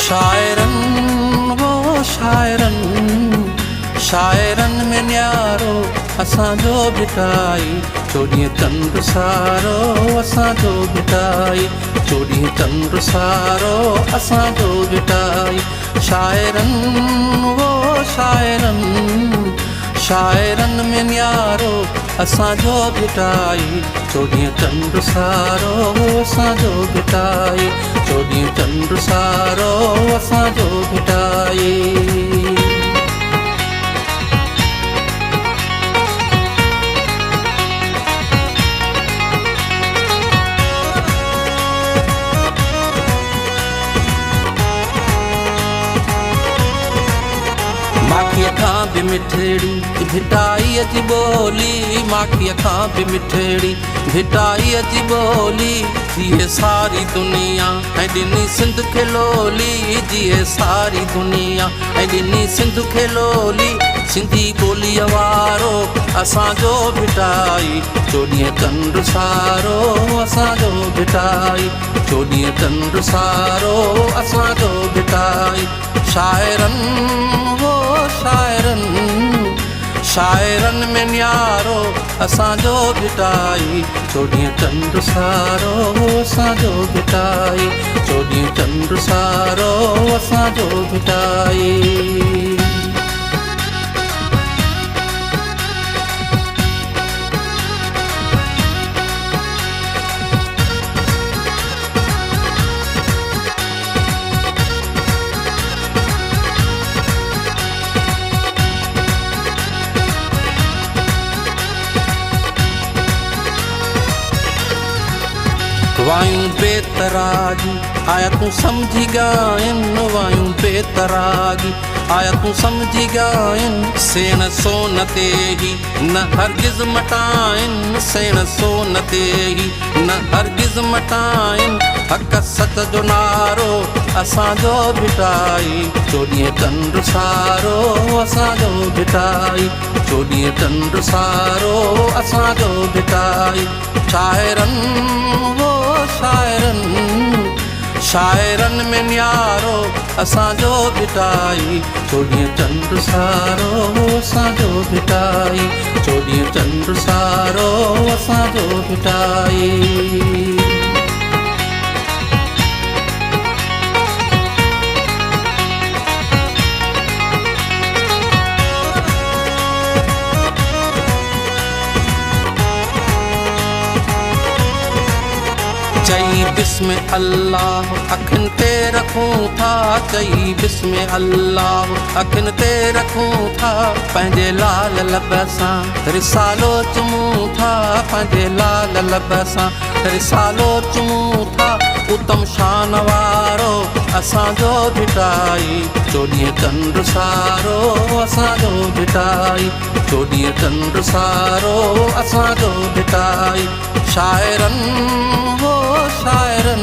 शाइरन वो शाइरन, शाइरन में न्यारो असांजो भिटाई, चोॾींहं चंड सारो असांजो भिटाई, चोॾींहं चंड सारो असांजो भिटाई। शाइरन वो शाइरन, शाइरन में न्यारो असांजो भिटाई, चोॾींहं चंड सारो असांजो भिटाई, चोॾींहं चंड सारो असांजो भिटाई। माखीअ खां बि मिठड़ी भिटाईअ जी ॿोली, माखीअ खां बि मिठड़ी भिटाईअ जी ॿोली, जीअं सारी दुनिया ऐं ॾिनी सिंध खे लोली, जीअं सारी दुनिया ऐं ॾिनी सिंध खे लोली, सिंधी ॿोलीअ वारो असांजो भिटाई, चोॾींहं चंड सारो असांजो भिटाई, चोॾींहं चंड सारो असांजो भिटाई। शाइरन वो शाइरन, शाइरन में न्यारो असांजो भिटाई, चोॾींहं चंड सारो असांजो भिटाई, चोॾींहं चंड सारो असांजो भिटाई। वायूं बेतरागी आया तूं समझी ॻाइन, वायूं बेतरागी आया तूं समझी ॻाइन, सेण सोन ते ही न हरगिज़ मटाइन, सेण सोन ते ही न हरगिज़ मटाइन, हक़ सच जो नारो असांजो भिटाई, चोॾींहं चंड सारो असांजो भिटाई, चोॾींहं चंड सारो असांजो भिटाई। शाइरन वो शाइरन, शाइरन में न्यारो असांजो भिटाई, चोॾींहं चंड सारो असांजो भिटाई, चोॾींहं चंड सारो असांजो भिटाई। चई बिस्म अल्लाह अखियुनि ते रखूं था, चई बिस्म अल्लाह अखियुनि ते रखूं था, पंहिंजे लाल लब सां रिसालो चुमूं था, पंहिंजे लाल लब सां रिसालो चुमूं था, उत्तम शान वारो असांजो भिटाई, चोॾींहं चंड सारो असांजो भिटाई, चोॾींहं चंड सारो असांजो भिटाई। शाइरन वो शाइरन,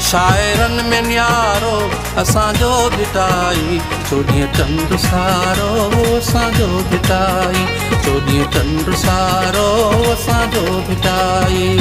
शाइरन में न्यारो असांजो भिटाई, चोॾींहं चंड सारो असांजो भिटाई, चोॾींहं चंड सारो असांजो भिटाई।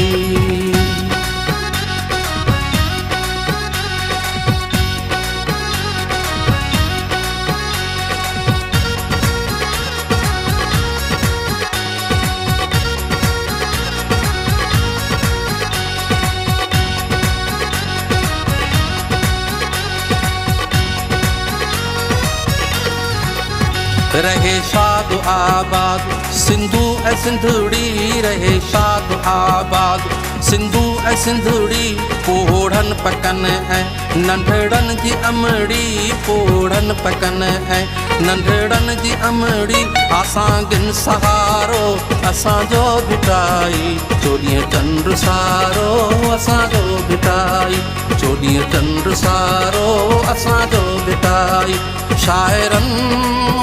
रहे शाद आबाद सिंधु ऐं सिंधड़ी, रहे शाद आबाद सिंधु ऐं सिंधड़ी, पोढ़नि पकनि ऐं नंढड़नि जी अमड़ी, पोढ़नि पकनि ऐं नंढड़नि जी अमड़ी, आसांगिन सहारो असांजो भिटाई, चोॾींहं चंड सारो असांजो भिटाई, चोॾींहं चंड सारो असांजो भिटाई। शाइरन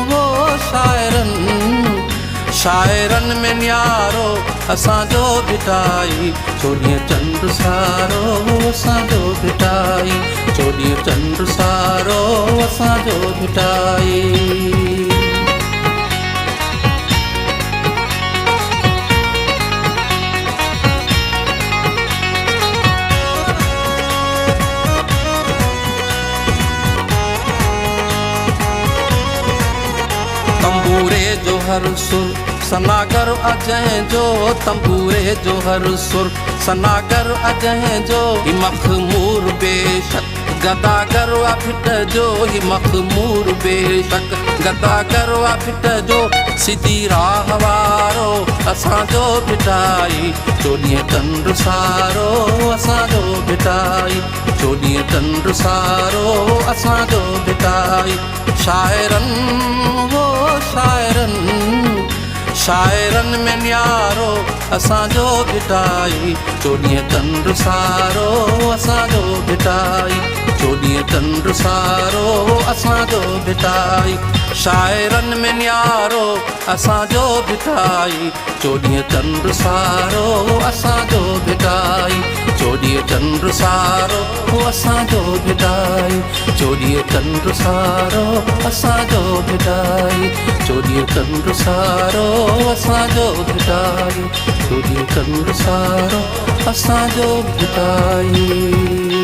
वो शाइरन, शाइरन में न्यारो असांजो भिटाई, चोॾींहं चंड सारो असांजो भिटाई, चोॾींहं चंड सारो असांजो भिटाई। हर सुर, सनागर अजय जो तंबूरे जो हर सुर, सनागर अजय जो ही मखमूर बेशक, गदागर भिट जो ही मखमूर बेशक, गदागर भिट जो सिधी राह वारो असांजो भिटाई, चोॾीह चंड सारो असांजो भिटाई, चोॾीह चंड सारो असांजो भिटाई। शाइरनि वो शाइरनि, शाइरनि में न्यारो असांजो भिटाई, चोॾीह चंड सारो असांजो भिटाई, चोॾीह चंड सारो असांजो भिटाई। शाइरनि में न्यारो असांजो भिटाई, चोॾीह चंड सारो असांजो भिटाई, चोॾीह चंड सारो असांजो भिटाई, चोॾीह चंड सारो असांजो भिटाई, चोॾीह चंड सारो असांजो भिटाई, चोॾीह चंड सारो असांजो भिटाई।